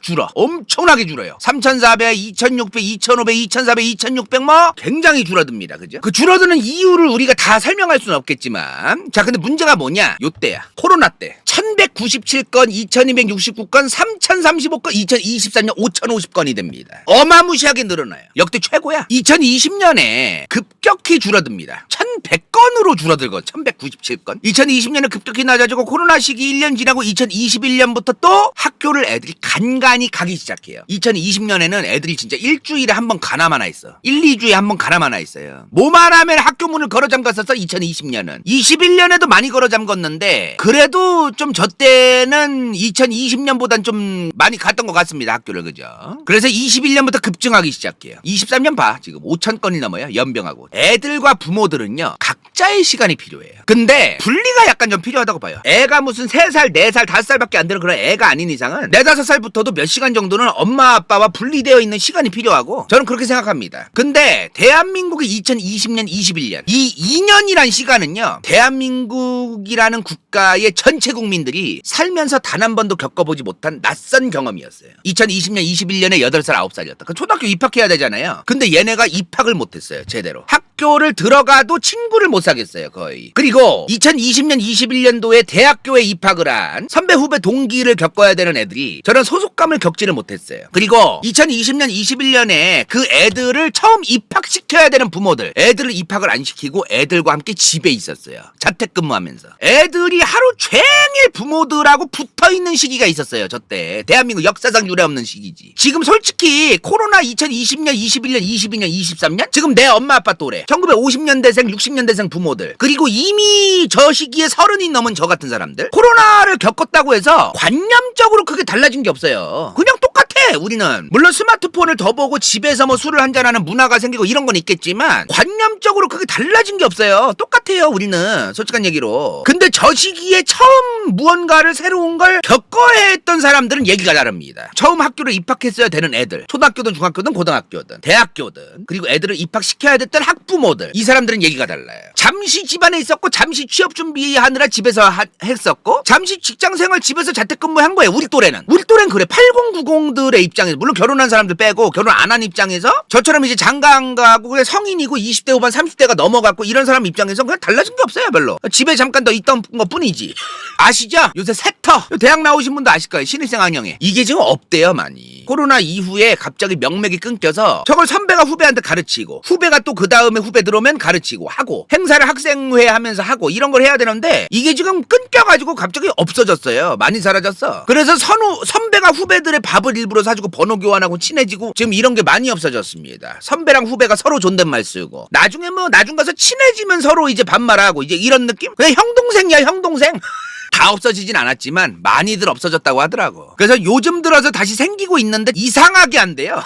Speaker 1: 줄어. 엄청나게 줄어요. 3,400, 2,600, 2,500, 2,400, 2,600 뭐 굉장히 줄어듭니다. 그죠? 그 줄어드는 이유를 우리가 다 설명할 수는 없겠지만 자 근데 문제가 뭐냐? 요때야. 코로나 때 1,197건, 2,269건, 3,035건, 2023년 5,050건이 됩니다. 어마무시하게 늘어나요. 역대 최고야. 2020년에 급격히 줄어듭니다. 1,100건으로 줄어들고 1,197건. 2020년에 급격히 낮아지고 코로나 시기 1년 지나고 2021년부터 또 학교를 애들이 간간히 가기 시작해요. 2020년에는 애들이 진짜 일주일에 한 번 가나마나 있어. 1, 2주에 한 번 가나마나 있어요. 뭐만 하면 학교 문을 걸어 잠갔었어 2020년은. 21년에도 많이 걸어 잠갔는데 그래도 좀 저 때는 2020년보단 좀 많이 갔던 것 같습니다. 학교를. 그죠? 그래서 21년부터 급증하기 시작해요. 23년 봐. 지금 5,000건이 넘어요. 연병하고. 애들과 부모들은요. 각자의 시간이 필요해요. 근데 분리가 약간 좀 필요하다고 봐요. 애가 무슨 3살, 4살, 5살밖에 안 되는 그런 애가 아닌 이상은 4, 5살부터도 몇 시간 정도는 엄마 아빠와 분리되어 있는 시간이 필요하고 저는 그렇게 생각합니다. 근데 대한민국의 2020년, 21년 이 2년이란 시간은요. 대한민국이라는 국가의 전체 국민들이 살면서 단 한 번도 겪어보지 못한 낯선 경험이었어요. 2020년, 21년에 8살, 9살이었다. 그 초등학교 입학해야 되잖아요. 근데 얘네가 입학을 못했어요. 제대로. 학교를 들어가도 친구를 못 사겠어요. 거의. 그리고 2020년, 21년도에 대학교에 입학을 한 선배, 후배, 동기를 겪어야 되는 애들이 저런 소속감을 겪지를 못했어요. 그리고 2020년, 21년에 그 애들을 처음 입학시켜야 되는 부모들, 애들을 입학을 안 시키고 애들과 함께 집에 있었어요. 자택근무하면서. 애들이 하루 종일 부모들하고 붙어있는 시기가 있었어요. 저때. 대한민국 역사상 유례없는 시기지. 지금 솔직히 코로나 2020년, 21년, 22년, 23년? 지금 내 엄마 아빠 또래. 1950년대생, 60년대생 부모들. 그리고 이미 저 시기에 30이 넘은 저 같은 사람들. 코로나를 겪었다고 해서 관념적으로 크게 달라진 게 없어요. 그냥 똑같아. 우리는. 물론 스마트폰을 더 보고 집에서 뭐 술을 한잔하는 문화가 생기고 이런 건 있겠지만 관념적으로 크게 달라진 게 없어요. 똑같아요. 우리는. 솔직한 얘기로. 근데 저 시기에 처음 무언가를 새로운 걸 겪어야 했던 사람들은 얘기가 다릅니다. 처음 학교를 입학했어야 되는 애들. 초등학교든 중학교든 고등학교든 대학교든 그리고 애들을 입학시켜야 됐던 학부모들. 이 사람들은 얘기가 달라요. 잠시 집안에 있었고 잠시 취업 준비하느라 집에서 했었고 잠시 직장생활 집에서 재택근무한 거예요. 우리 또래는 그래. 8090들의 입장에서 물론 결혼한 사람들 빼고 결혼 안 한 입장에서 저처럼 이제 장가 안 가고 그냥 성인이고 20대 후반 30대가 넘어갔고 이런 사람 입장에서 그냥 달라진 게 없어요. 별로. 집에 잠깐 더 있던 것 뿐이지. 아시죠? 요새 세터 대학 나오신 분도 아실 거예요. 신입생 학령에 이게 지금 없대요. 많이. 코로나 이후에 갑자기 명맥이 끊겨서 저걸 선배가 후배한테 가르치고 후배가 또 그 다음에 후배 들어오면 가르치고 하고 행사를 학생회 하면서 하고 이런 걸 해야 되는데 이게 지금 끊겨가지고 갑자기 없어졌어요. 많이 사라졌어. 그래서 선배가 후배들의 밥을 일부러 사주고 번호 교환하고 친해지고 지금 이런 게 많이 없어졌습니다. 선배랑 후배가 서로 존댓말 쓰고 나중에 뭐 나중 가서 친해지면 서로 이제 반말하고 이제 이런 느낌? 그냥 형 동생이야 형 동생. 다 없어지진 않았지만 많이들 없어졌다고 하더라고. 그래서 요즘 들어서 다시 생기고 있는데 이상하게 안 돼요.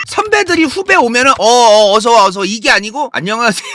Speaker 1: 선배들이 후배 오면은 어서와 어서 이게 아니고 안녕하세요.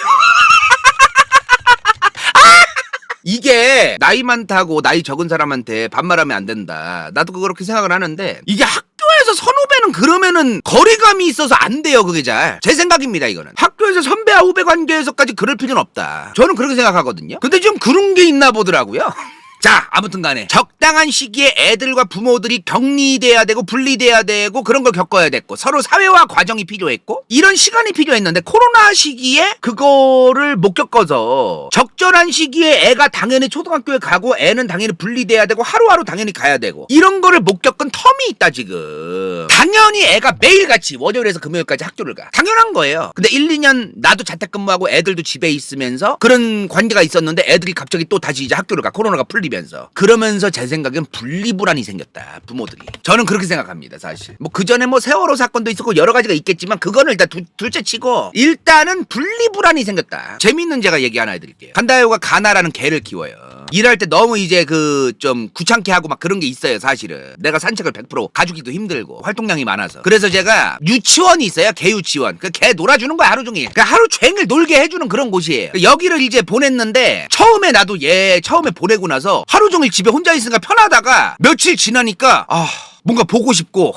Speaker 1: 이게 나이 많다고 나이 적은 사람한테 반말하면 안 된다. 나도 그렇게 생각을 하는데 이게 학교에서 선후배는 그러면은 거리감이 있어서 안 돼요. 그게 잘 제 생각입니다. 이거는 학교에서 선배와 후배 관계에서까지 그럴 필요는 없다. 저는 그렇게 생각하거든요. 근데 좀 그런 게 있나 보더라고요. 자, 아무튼 간에 적당한 시기에 애들과 부모들이 격리돼야 되고 분리돼야 되고 그런 걸 겪어야 됐고 서로 사회화 과정이 필요했고 이런 시간이 필요했는데 코로나 시기에 그거를 못 겪어서 적절한 시기에 애가 당연히 초등학교에 가고 애는 당연히 분리돼야 되고 하루하루 당연히 가야 되고 이런 거를 못 겪은 텀이 있다 지금. 당연히 애가 매일같이 월요일에서 금요일까지 학교를 가. 당연한 거예요. 근데 1, 2년 나도 자택근무하고 애들도 집에 있으면서 그런 관계가 있었는데 애들이 갑자기 또 다시 이제 학교를 가. 코로나가 풀리면서. 그러면서 제 생각엔 분리불안이 생겼다. 부모들이. 저는 그렇게 생각합니다. 사실. 뭐 그전에 뭐 세월호 사건도 있었고 여러 가지가 있겠지만 그거는 일단 둘째 치고 일단은 분리불안이 생겼다. 재밌는 제가 얘기 하나 해드릴게요. 간다요가 가나라는 개를 키워요. 일할 때 너무 이제 그 좀 귀찮게 하고 막 그런 게 있어요. 사실은 내가 산책을 100% 가주기도 힘들고 활동량이 많아서 그래서 제가 유치원이 있어요. 개 유치원. 그 개 놀아주는 거야 하루 종일. 그러니까 하루 종일 놀게 해주는 그런 곳이에요. 여기를 이제 보냈는데 처음에 나도 얘 처음에 보내고 나서 하루 종일 집에 혼자 있으니까 편하다가 며칠 지나니까 뭔가 보고 싶고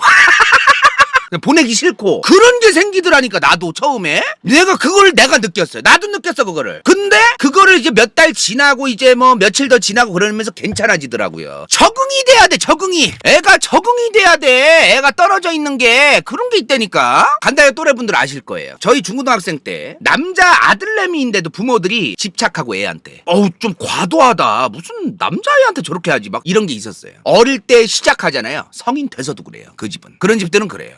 Speaker 1: 보내기 싫고 그런 게 생기더라니까. 나도 처음에 내가 그걸 내가 느꼈어요. 나도 느꼈어 그거를. 근데 그거를 이제 몇 달 지나고 이제 뭐 며칠 더 지나고 그러면서 괜찮아지더라고요. 적응이 돼야 돼. 적응이. 애가 적응이 돼야 돼. 애가 떨어져 있는 게 그런 게 있다니까. 간다요 또래분들 아실 거예요. 저희 중고등학생 때 남자 아들내미인데도 부모들이 집착하고 애한테 좀 과도하다. 무슨 남자애한테 저렇게 하지 막 이런 게 있었어요. 어릴 때 시작하잖아요. 성인 돼서도 그래요. 그 집은. 그런 집들은 그래요.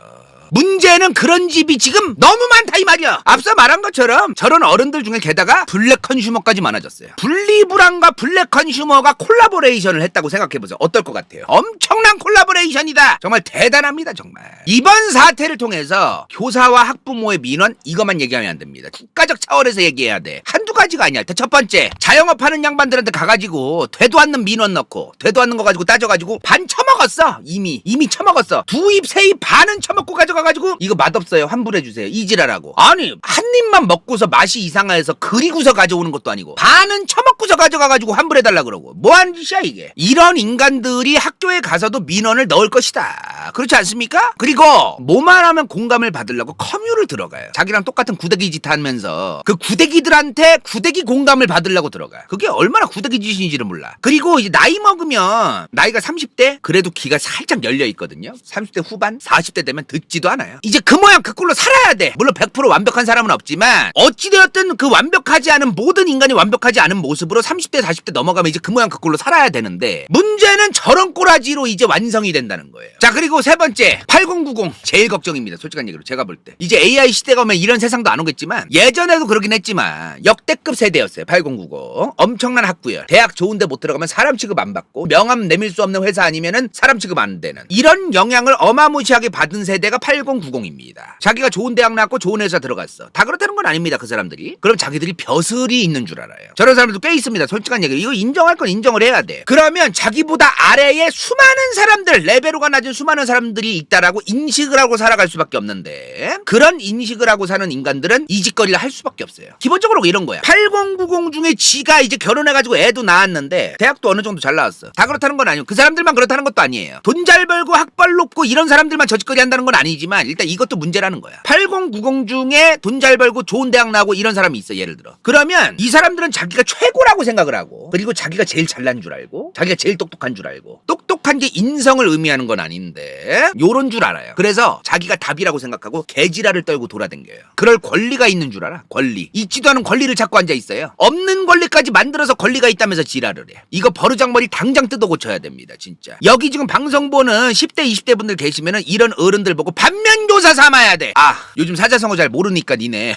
Speaker 1: 문제는 그런 집이 지금 너무 많다 이 말이야. 앞서 말한 것처럼 저런 어른들 중에 게다가 블랙 컨슈머까지 많아졌어요. 분리불안과 블랙 컨슈머가 콜라보레이션을 했다고 생각해보세요. 어떨 것 같아요? 엄청난 콜라보레이션이다. 정말 대단합니다. 정말. 이번 사태를 통해서 교사와 학부모의 민원 이것만 얘기하면 안 됩니다. 국가적 차원에서 얘기해야 돼. 한두 가지가 아니야. 첫 번째, 자영업하는 양반들한테 가가지고 되도 않는 민원 넣고 되도 않는 거 가지고 따져가지고 반 처먹었어. 이미 처먹었어. 두 입 세 입 반은 처먹고 가져가가지고 이거 맛없어요 환불해주세요 이지라라고. 아니 한 입만 먹고서 맛이 이상해서 그리고서 가져오는 것도 아니고 반은 처먹고서 가져가가지고 환불해달라 그러고 뭐하는 짓이야 이게. 이런 인간들이 학교에 가서도 민원을 넣을 것이다. 그렇지 않습니까? 그리고 뭐만 하면 공감을 받으려고 커뮤를 들어가요. 자기랑 똑같은 구데기 짓 하면서 그 구데기들한테 구데기 공감을 받으려고 들어가. 그게 얼마나 구데기 짓인지를 몰라. 그리고 이제 나이 먹으면 나이가 30대 그래도 귀가 살짝 열려 있거든요. 30대 후반 40대 되면 듣지도 않아요. 이제 그 모양 그 꼴로 살아야 돼. 물론 100% 완벽한 사람은 없지만 어찌되었든 그 완벽하지 않은 모든 인간이 완벽하지 않은 모습으로 30대 40대 넘어가면 이제 그 모양 그 꼴로 살아야 되는데 문제는 저런 꼬라지로 이제 완성이 된다는 거예요. 자 그리고 세 번째 8090 제일 걱정입니다. 솔직한 얘기로 제가 볼 때 이제 AI 시대가 오면 이런 세상도 안 오겠지만 예전에도 그러긴 했지만 역대급 세대였어요. 8090 엄청난 학구열. 대학 좋은데 못 들어가면 사람 취급 안 받고 명함 내밀 수 없는 회사 아니면은 사람 취급 안 되는 이런 영향을 어마무시하게 받은 세대가 8090입니다. 자기가 좋은 대학 나왔고 좋은 회사 들어갔어. 다 그렇다는 건 아닙니다. 그 사람들이. 그럼 자기들이 벼슬이 있는 줄 알아요. 저런 사람들도 꽤 있습니다. 솔직한 얘기. 이거 인정할 건 인정을 해야 돼. 그러면 자기보다 아래에 수많은 사람들 레벨로가 낮은 수많은 사람들이 있다라고 인식을 하고 살아갈 수밖에 없는데 그런 인식을 하고 사는 인간들은 이 짓거리를 할 수밖에 없어요. 기본적으로 이런 거야. 8090 중에 지가 이제 결혼해가지고 애도 낳았는데 대학도 어느 정도 잘 나왔어. 다 그렇다는 건 아니고 그 사람들만 그렇다는 것도 아니에요. 돈 잘 벌고 학벌 높고 이런 사람들만 저 짓거리 한다는 건 아니지만 일단 이것도 문제라는 거야. 8090 중에 돈 잘 벌고 좋은 대학 나오고 이런 사람이 있어. 예를 들어. 그러면 이 사람들은 자기가 최고라고 생각을 하고 그리고 자기가 제일 잘난 줄 알고 자기가 제일 똑똑한 줄 알고 똑똑한 게 인성을 의미하는 건 아닌데 요런 줄 알아요. 그래서 자기가 답이라고 생각하고 개지랄을 떨고 돌아댕겨요. 그럴 권리가 있는 줄 알아. 권리. 있지도 않은 권리를 찾고 앉아 있어요. 없는 권리까지 만들어서 권리가 있다면서 지랄을 해. 이거 버르장머리 당장 뜯어 고쳐야 됩니다. 진짜. 여기 지금 방송 보는 10대 20대 분들 계시면은 이런 어른들 보고 반면교사 삼아야 돼. 요즘 사자성어 잘 모르니까 니네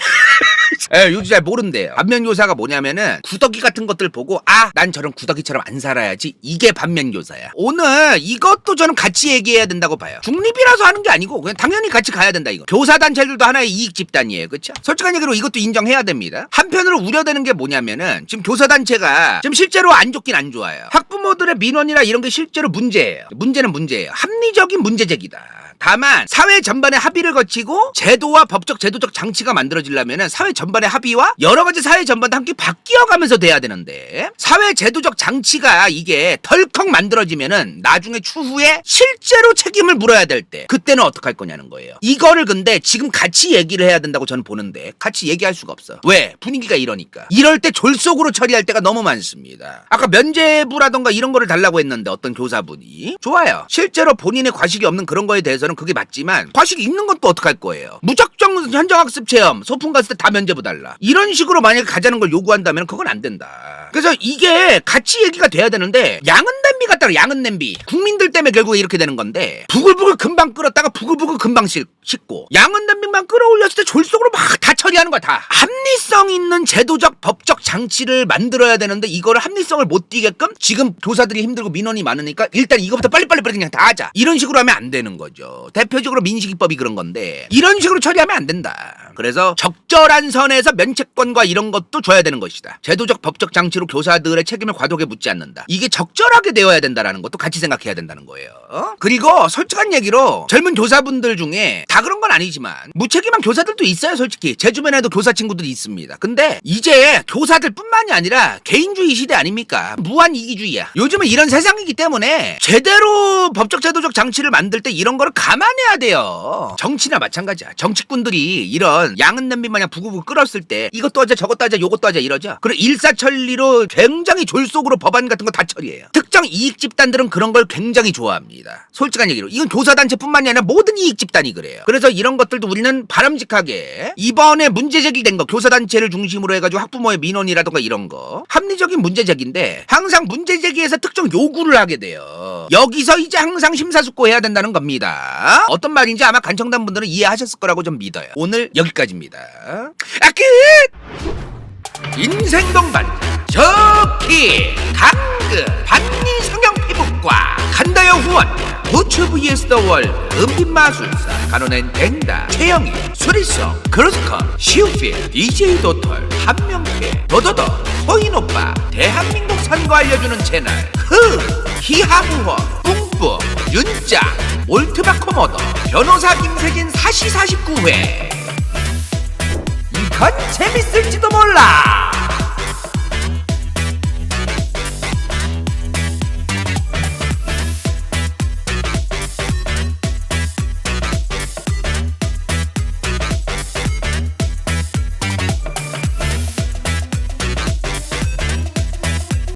Speaker 1: 예, 요즘 잘 모른대요. 반면교사가 뭐냐면은 구더기 같은 것들 보고 난 저런 구더기처럼 안 살아야지. 이게 반면교사야. 오늘 이것도 저는 같이 얘기해야 된다고 봐요. 중립이라서 하는 게 아니고 그냥 당연히 같이 가야 된다 이거. 교사단체들도 하나의 이익 집단이에요. 그쵸? 솔직한 얘기로 이것도 인정해야 됩니다. 한편으로 우려되는 게 뭐냐면은 지금 교사단체가 지금 실제로 안 좋긴 안 좋아요. 학부모들의 민원이나 이런 게 실제로 문제예요. 문제는 문제예요. 합리적인 문제제기다. 다만 사회 전반의 합의를 거치고 제도와 법적 제도적 장치가 만들어지려면 사회 전반의 합의와 여러 가지 사회 전반도 함께 바뀌어가면서 돼야 되는데 사회 제도적 장치가 이게 덜컥 만들어지면은 나중에 추후에 실제로 책임을 물어야 될 때 그때는 어떡할 거냐는 거예요. 이거를 근데 지금 같이 얘기를 해야 된다고 저는 보는데 같이 얘기할 수가 없어. 왜? 분위기가 이러니까. 이럴 때 졸속으로 처리할 때가 너무 많습니다. 아까 면제부라던가 이런 거를 달라고 했는데 어떤 교사분이 좋아요. 실제로 본인의 과실이 없는 그런 거에 대해서는 그게 맞지만 과실이 있는 건 또 어떡할 거예요. 무작정 현장학습 체험 소풍 갔을 때 다 면제부 달라 이런 식으로 만약에 가자는 걸 요구한다면 그건 안 된다. 그래서 이게 같이 얘기가 돼야 되는데 양은 냄비 같다가 양은 냄비 국민들 때문에 결국에 이렇게 되는 건데 부글부글 금방 끓었다가 부글부글 금방 식고 양은 냄비만 끌어올렸을 때 졸속으로 막 다 처리하는 거야. 다 합리성 있는 제도적 법적 장치를 만들어야 되는데 이거를 합리성을 못 띠게끔 지금 교사들이 힘들고 민원이 많으니까 일단 이거부터 빨리빨리 그냥 다 하자 이런 식으로 하면 안 되는 거죠. 대표적으로 민식이법이 그런 건데 이런 식으로 처리하면 안 된다. 그래서 적절한 선에서 면책권과 이런 것도 줘야 되는 것이다. 제도적 법적 장치로 교사들의 책임을 과도하게 묻지 않는다. 이게 적절하게 되어야 된다라는 것도 같이 생각해야 된다는 거예요. 그리고 솔직한 얘기로 젊은 교사분들 중에 다 그런 건 아니지만 무책임한 교사들도 있어요. 솔직히 제 주변에도 교사 친구들이 있습니다. 근데 이제 교사들뿐만이 아니라 개인주의 시대 아닙니까? 무한 이기주의야. 요즘은 이런 세상이기 때문에 제대로 법적 제도적 장치를 만들 때 이런 거를 감안해야 돼요. 정치나 마찬가지야. 정치꾼들이 이런 양은 냄비 마냥 부구부구 끓었을 때 이것도 하자 저것도 하자 요것도 하자 이러죠. 그리고 일사천리로 굉장히 졸속으로 법안 같은 거 다 처리해요. 특정 이익 집단들은 그런 걸 굉장히 좋아합니다. 솔직한 얘기로 이건 교사단체뿐만이 아니라 모든 이익 집단이 그래요. 그래서 이런 것들도 우리는 바람직하게 이번에 문제 제기된 거 교사단체를 중심으로 해가지고 학부모의 민원이라던가 이런 거 합리적인 문제 제기인데 항상 문제 제기에서 특정 요구를 하게 돼요. 여기서 이제 항상 심사숙고해야 된다는 겁니다. 어떤 말인지 아마 간청단 분들은 이해하셨을 거라고 좀 믿어요. 오늘 여기까지입니다. 끝! 인생 동반 저키 당근 반니 성형 피부과 간다요 후원 부츠 vs 더 월 은빛마술사 간호낸 댕다 최영희 수리성 크로스컷 시우필 DJ 도털 한명태 도도도 소인오빠 대한민국 산거 알려주는 채널 히하무허 뿡뿡 윤짱 올트바코모더 변호사 김세진 사시 49회 이건 재밌을지도 몰라.